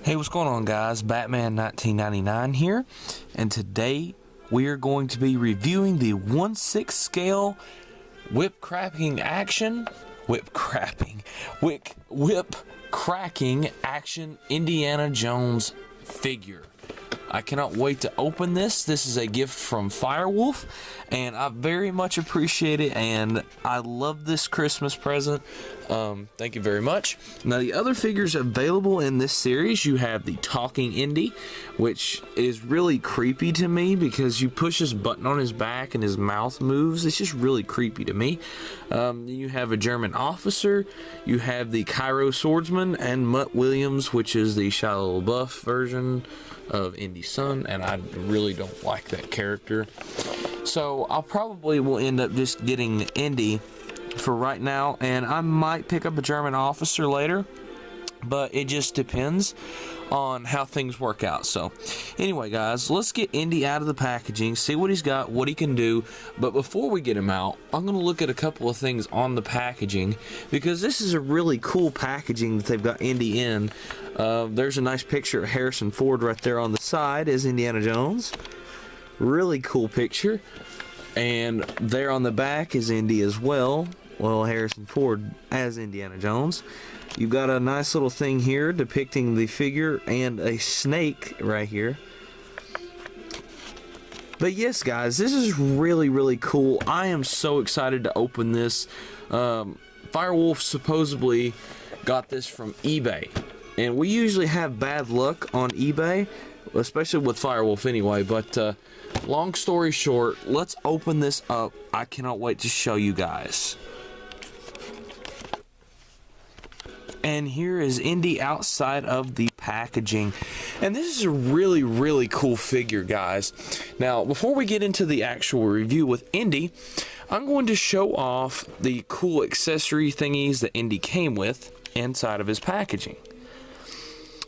Hey, what's going on, guys? Batman 1999 here, and today we are going to be reviewing the 1/6 scale whip cracking action Indiana Jones figure. I cannot wait to open this. This is a gift from Firewolf, and I very much appreciate it, and I love this Christmas present. Thank you very much. Now, the other figures available in this series, you have the Talking Indy, which is really creepy to me because you push this button on his back and his mouth moves. It's just really creepy to me. You have a German officer, you have the Cairo swordsman, and Mutt Williams, which is the Shia LaBeouf version of Indy's son, and I really don't like that character. So I'll probably will end up just getting Indy for right now, and I might pick up a German officer later, but it just depends on how things work out. So anyway, guys, let's get Indy out of the packaging, see what he's got, what he can do. But before we get him out, I'm going to look at a couple of things on the packaging, because this is a really cool packaging that they've got Indy in. There's a nice picture of Harrison Ford right there on the side as Indiana Jones. Really cool picture. And there on the back is Indy as well. Well, Harrison Ford as Indiana Jones. You've got a nice little thing here depicting the figure and a snake right here. But yes, guys, this is really, really cool. I am so excited to open this. Firewolf supposedly got this from eBay. And we usually have bad luck on eBay, especially with Firewolf anyway. But long story short, let's open this up. I cannot wait to show you guys. And here is Indy outside of the packaging. And this is a really, really cool figure, guys. Now, before we get into the actual review with Indy, I'm going to show off the cool accessory thingies that Indy came with inside of his packaging.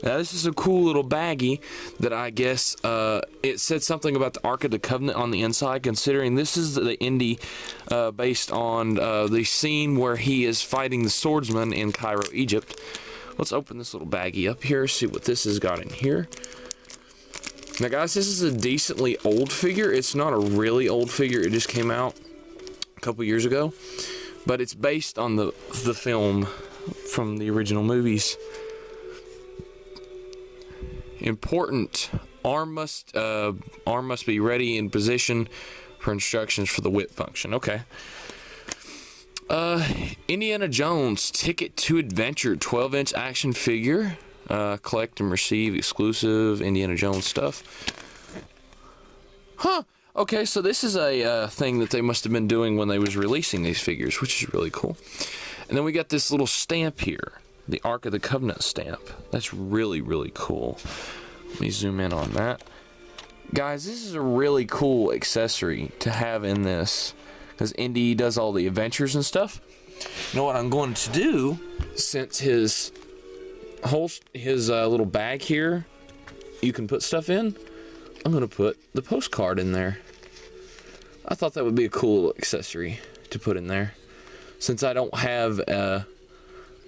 Now, this is a cool little baggie that I guess it said something about the Ark of the Covenant on the inside, considering this is the Indy based on the scene where he is fighting the swordsman in Cairo, Egypt. Let's open this little baggie up here, see what this has got in here. Now, guys, this is a decently old figure. It's not a really old figure. It just came out a couple years ago, but it's based on the film from the original movies. Important. Arm must be ready in position for instructions for the whip function. Okay. Indiana Jones Ticket to Adventure 12-inch action figure. Collect and receive exclusive Indiana Jones stuff. Huh. Okay, so this is a thing that they must have been doing when they was releasing these figures, which is really cool. And then we got this little stamp here. The Ark of the Covenant stamp. That's really, really cool. Let me zoom in on that. Guys, this is a really cool accessory to have in this, because Indy does all the adventures and stuff. You know what I'm going to do, since his little bag here, you can put stuff in, I'm going to put the postcard in there. I thought that would be a cool accessory to put in there, since I don't have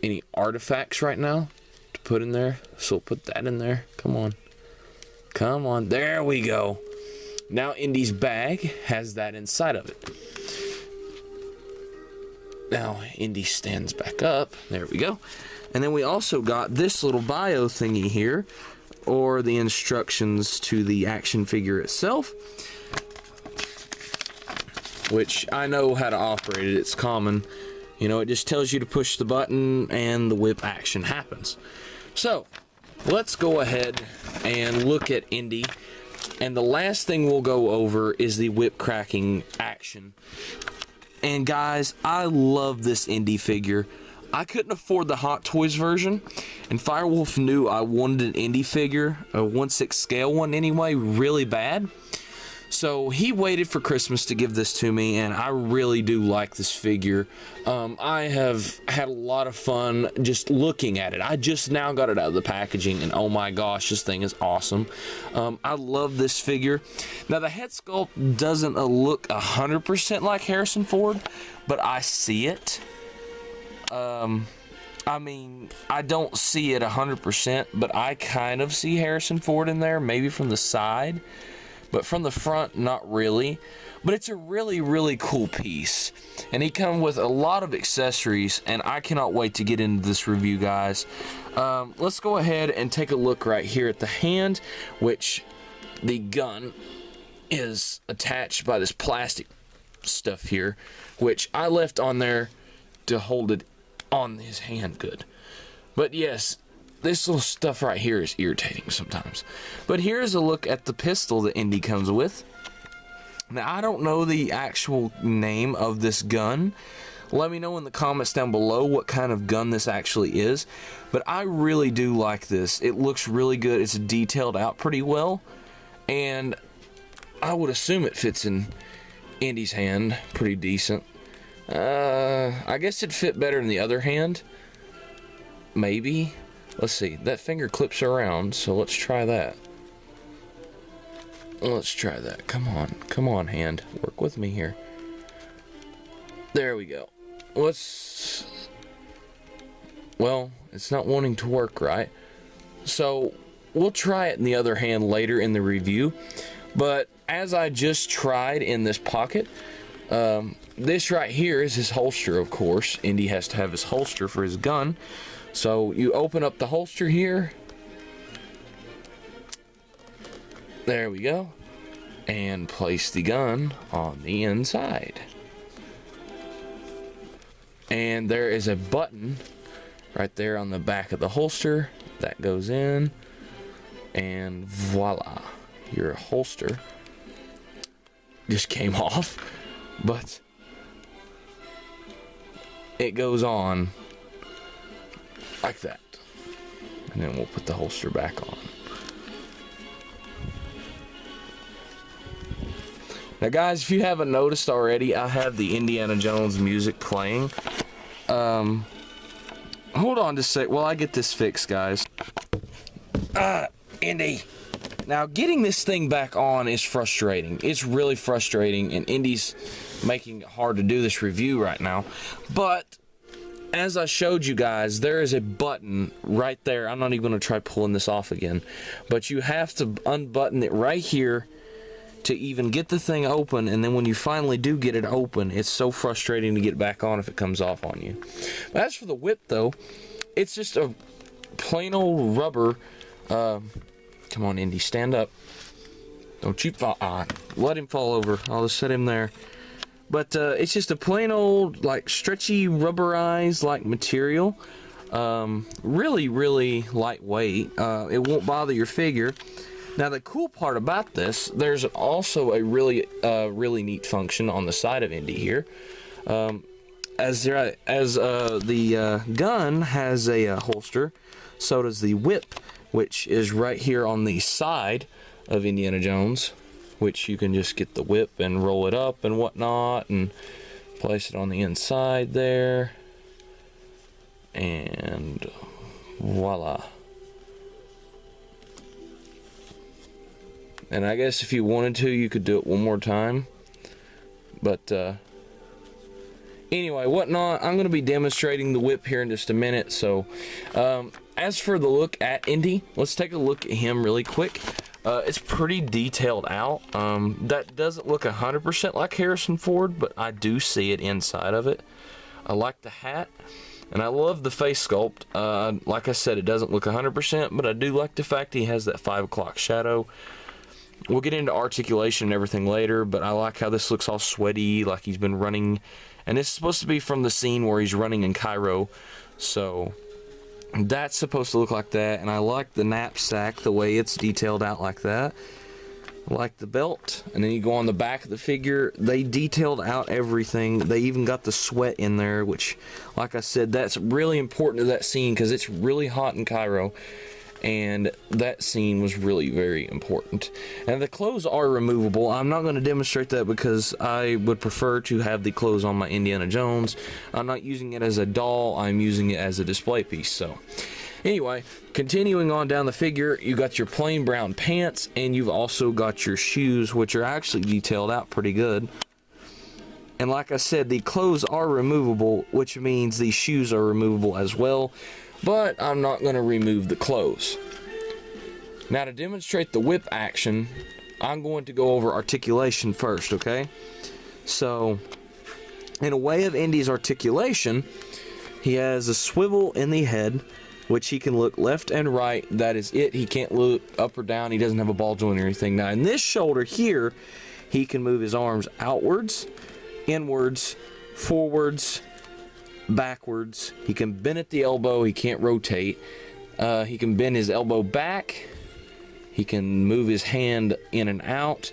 any artifacts right now to put in there, so we'll put that in there. Come on, there we go. Now Indy's bag has that inside of it. Now Indy stands back up, there we go. And then we also got this little bio thingy here, or the instructions to the action figure itself, which I know how to operate it. It's common. You know, it just tells you to push the button and the whip action happens. So, let's go ahead and look at Indy. And the last thing we'll go over is the whip cracking action. And guys, I love this Indy figure. I couldn't afford the Hot Toys version, and Firewolf knew I wanted an Indy figure, a 1/6 scale one anyway, really bad. So he waited for Christmas to give this to me, and I really do like this figure. I have had a lot of fun just looking at it. I just now got it out of the packaging, and oh my gosh, this thing is awesome. I love this figure. Now, the head sculpt doesn't look 100% like Harrison Ford, but I see it. I mean, I don't see it 100%, but I kind of see Harrison Ford in there, maybe from the side, but from the front, not really. But it's a really, really cool piece, and he comes with a lot of accessories, and I cannot wait to get into this review, guys. Let's go ahead and take a look right here at the hand, which the gun is attached by this plastic stuff here, which I left on there to hold it on his hand good. But yes, this little stuff right here is irritating sometimes. But here's a look at the pistol that Indy comes with. Now, I don't know the actual name of this gun. Let me know in the comments down below what kind of gun this actually is. But I really do like this. It looks really good. It's detailed out pretty well. And I would assume it fits in Indy's hand pretty decent. I guess it'd fit better in the other hand. Maybe. Let's see. That finger clips around, so let's try that. Let's try that. Come on. Come on, hand. Work with me here. There we go. Well, it's not wanting to work right. So, we'll try it in the other hand later in the review. But, as I just tried in this pocket, this right here is his holster, of course. Indy has to have his holster for his gun. So you open up the holster here. There we go. And place the gun on the inside. And there is a button right there on the back of the holster. That goes in. And voila. Your holster just came off. But it goes on like that. And then we'll put the holster back on. Now guys, if you haven't noticed already, I have the Indiana Jones music playing. Hold on just a sec while I get this fixed, guys. Indy. Now, getting this thing back on is frustrating. It's really frustrating, and Indy's making it hard to do this review right now. But, as I showed you guys, there is a button right there. I'm not even going to try pulling this off again. But you have to unbutton it right here to even get the thing open, and then when you finally do get it open, it's so frustrating to get it back on if it comes off on you. But as for the whip, though, it's just a plain old rubber... Come on, Indy, stand up. Don't you fall on. Let him fall over. I'll just set him there. But it's just a plain old, like, stretchy, rubberized, like, material. Really, really lightweight. It won't bother your figure. Now, the cool part about this, there's also a really, really neat function on the side of Indy here. As the gun has a holster, so does the whip, which is right here on the side of Indiana Jones, which you can just get the whip and roll it up and whatnot and place it on the inside there, and voila. And I guess if you wanted to, you could do it one more time, but anyway, whatnot, I'm going to be demonstrating the whip here in just a minute. So as for the look at Indy, let's take a look at him really quick. It's pretty detailed out. That doesn't look 100% like Harrison Ford, but I do see it inside of it. I like the hat, and I love the face sculpt. Like I said, it doesn't look 100%, but I do like the fact he has that 5 o'clock shadow. We'll get into articulation and everything later, but I like how this looks all sweaty, like he's been running. And this is supposed to be from the scene where he's running in Cairo, so that's supposed to look like that. And I like the knapsack, the way it's detailed out like that. I like the belt, and then you go on the back of the figure. They detailed out everything. They even got the sweat in there, which, like I said, that's really important to that scene because it's really hot in Cairo. And that scene was really very important. And the clothes are removable. I'm not going to demonstrate that because I would prefer to have the clothes on my Indiana Jones. I'm not using it as a doll, I'm using it as a display piece. So anyway, continuing on down the figure, you got your plain brown pants, and you've also got your shoes, which are actually detailed out pretty good. And like I said, the clothes are removable, which means the shoes are removable as well. But I'm not going to remove the clothes. Now to demonstrate the whip action, I'm going to go over articulation first, okay? So, in a way of Indy's articulation, he has a swivel in the head, which he can look left and right. That is it. He can't look up or down. He doesn't have a ball joint or anything. Now in this shoulder here, he can move his arms outwards, inwards, forwards, backwards. He can bend at the elbow. He can't rotate. He can bend his elbow back. He can move his hand in and out.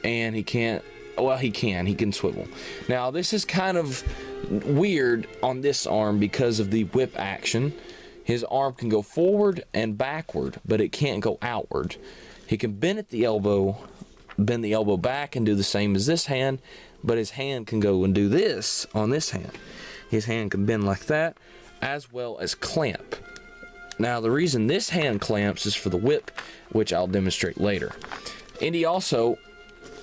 And he can't, well, he can swivel. Now this is kind of weird on this arm because of the whip action. His arm can go forward and backward, but it can't go outward. He can bend at the elbow, bend the elbow back and do the same as this hand, but his hand can go and do this on this hand. His hand can bend like that, as well as clamp. Now the reason this hand clamps is for the whip, which I'll demonstrate later. Indy also,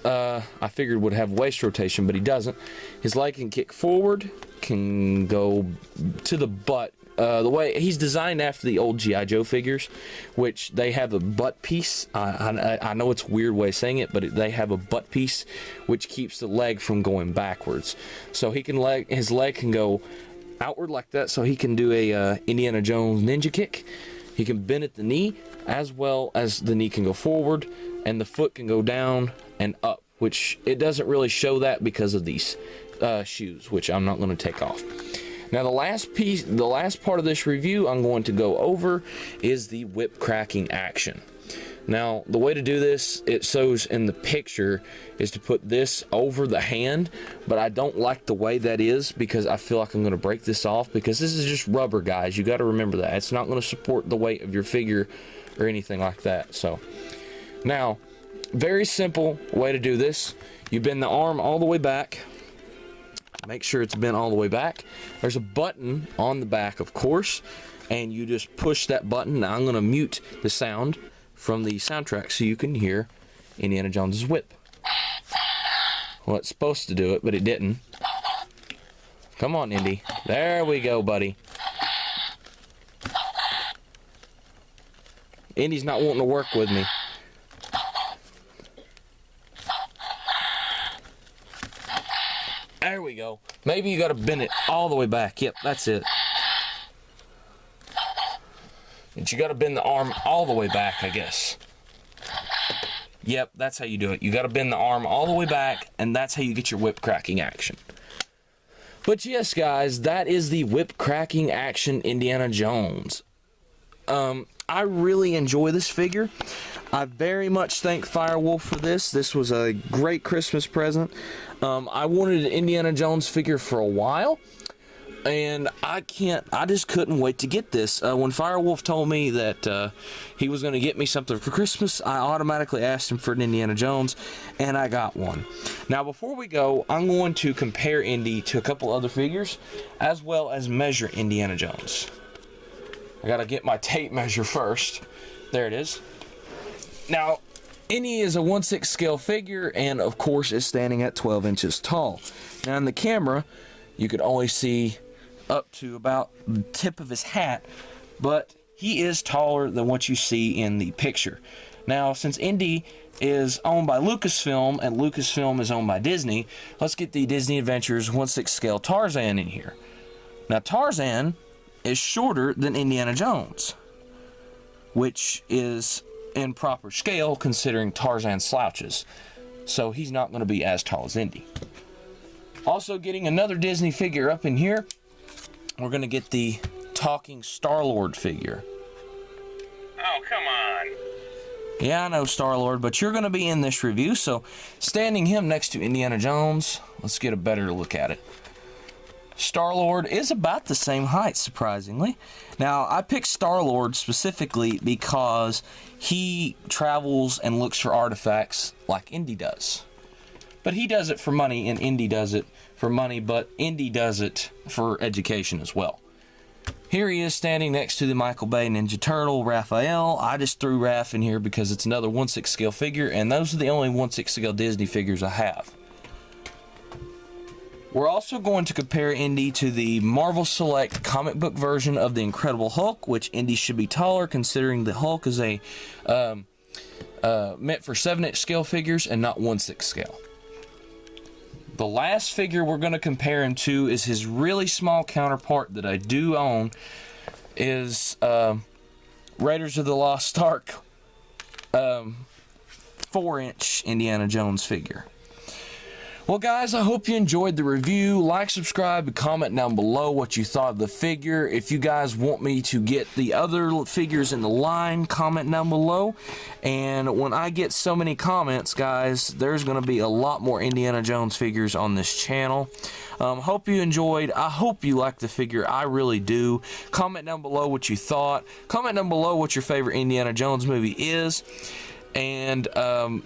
I figured would have waist rotation, but he doesn't. His leg can kick forward, can go to the butt. The way he's designed after the old G.I. Joe figures, which they have a butt piece. I know it's a weird way of saying it, but they have a butt piece which keeps the leg from going backwards. So he can his leg can go outward like that, so he can do a Indiana Jones ninja kick. He can bend at the knee, as well as the knee can go forward, and the foot can go down and up, which it doesn't really show that because of these shoes, which I'm not going to take off. Now the last part of this review I'm going to go over is the whip cracking action. Now the way to do this, it shows in the picture, is to put this over the hand, but I don't like the way that is because I feel like I'm going to break this off, because this is just rubber, guys. You got to remember that. It's not going to support the weight of your figure or anything like that. So now, very simple way to do this. You bend the arm all the way back. Make sure it's bent all the way back. There's a button on the back, of course, and you just push that button. Now I'm going to mute the sound from the soundtrack so you can hear Indiana Jones's whip. Well, it's supposed to do it, but it didn't. Come on, Indy. There we go, buddy. Indy's not wanting to work with me. There we go. Maybe you got to bend it all the way back. Yep, that's it. But you got to bend the arm all the way back, I guess. Yep, that's how you do it. You got to bend the arm all the way back, and that's how you get your whip cracking action. But yes, guys, that is the whip cracking action Indiana Jones. I really enjoy this figure. I very much thank Firewolf for this. This was a great Christmas present. I wanted an Indiana Jones figure for a while, and I just couldn't wait to get this. When Firewolf told me that he was going to get me something for Christmas, I automatically asked him for an Indiana Jones, and I got one. Now, before we go, I'm going to compare Indy to a couple other figures, as well as measure Indiana Jones. I gotta get my tape measure first. There it is. Now, Indy is a 1/6 scale figure, and of course is standing at 12 inches tall. Now in the camera, you could only see up to about the tip of his hat, but he is taller than what you see in the picture. Now, since Indy is owned by Lucasfilm, and Lucasfilm is owned by Disney, let's get the Disney Adventures 1/6 scale Tarzan in here. Now, Tarzan is shorter than Indiana Jones, which is in proper scale considering Tarzan slouches. So he's not going to be as tall as Indy. Also getting another Disney figure up in here, we're going to get the talking Star-Lord figure. Oh, come on. Yeah, I know, Star-Lord, but you're going to be in this review, so standing him next to Indiana Jones, let's get a better look at it. Star-Lord is about the same height, surprisingly. Now, I picked Star-Lord specifically because he travels and looks for artifacts like Indy does. But he does it for money, and Indy does it for money, but Indy does it for education as well. Here he is standing next to the Michael Bay Ninja Turtle, Raphael. I just threw Raph in here because it's another 1/6 scale figure, and those are the only 1/6 scale Disney figures I have. We're also going to compare Indy to the Marvel Select comic book version of the Incredible Hulk, which Indy should be taller considering the Hulk is a meant for 7-inch scale figures and not 1/6 scale. The last figure we're going to compare him to is his really small counterpart that I do own, is Raiders of the Lost Ark 4-inch Indiana Jones figure. Well guys, I hope you enjoyed the review. Like, subscribe, and comment down below what you thought of the figure. If you guys want me to get the other figures in the line, comment down below. And when I get so many comments, guys, there's going to be a lot more Indiana Jones figures on this channel. Hope you enjoyed. I hope you liked the figure. I really do. Comment down below what you thought. Comment down below what your favorite Indiana Jones movie is. And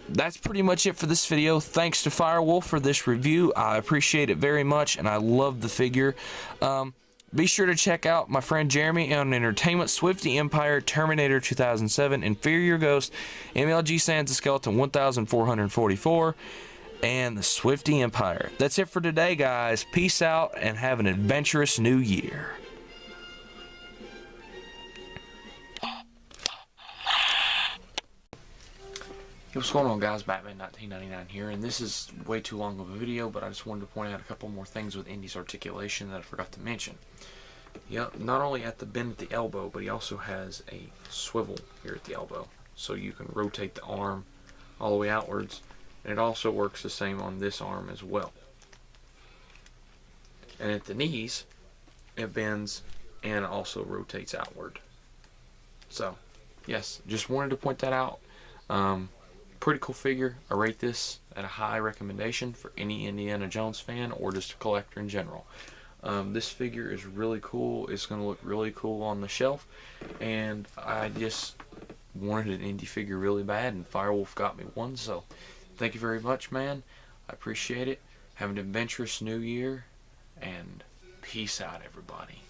that's pretty much it for this video. Thanks to Firewolf for this review. I appreciate it very much, and I love the figure. Be sure to check out my friend Jeremy on Entertainment, Swifty Empire, Terminator 2007, Inferior Ghost, MLG Sands Skeleton 1444, and the Swifty Empire. That's it for today, guys. Peace out, and have an adventurous new year. Hey, what's going on, guys? Batman 1999 here, and this is way too long of a video, but I just wanted to point out a couple more things with Indy's articulation that I forgot to mention. Yeah, not only at the bend at the elbow, but he also has a swivel here at the elbow, so you can rotate the arm all the way outwards, and it also works the same on this arm as well. And at the knees, it bends and also rotates outward. So, yes, just wanted to point that out. Pretty cool figure. I rate this at a high recommendation for any Indiana Jones fan or just a collector in general. This figure is really cool. It's going to look really cool on the shelf, and I just wanted an Indy figure really bad, and Firewolf got me one, so thank you very much, man. I appreciate it. Have an adventurous new year, and peace out, everybody.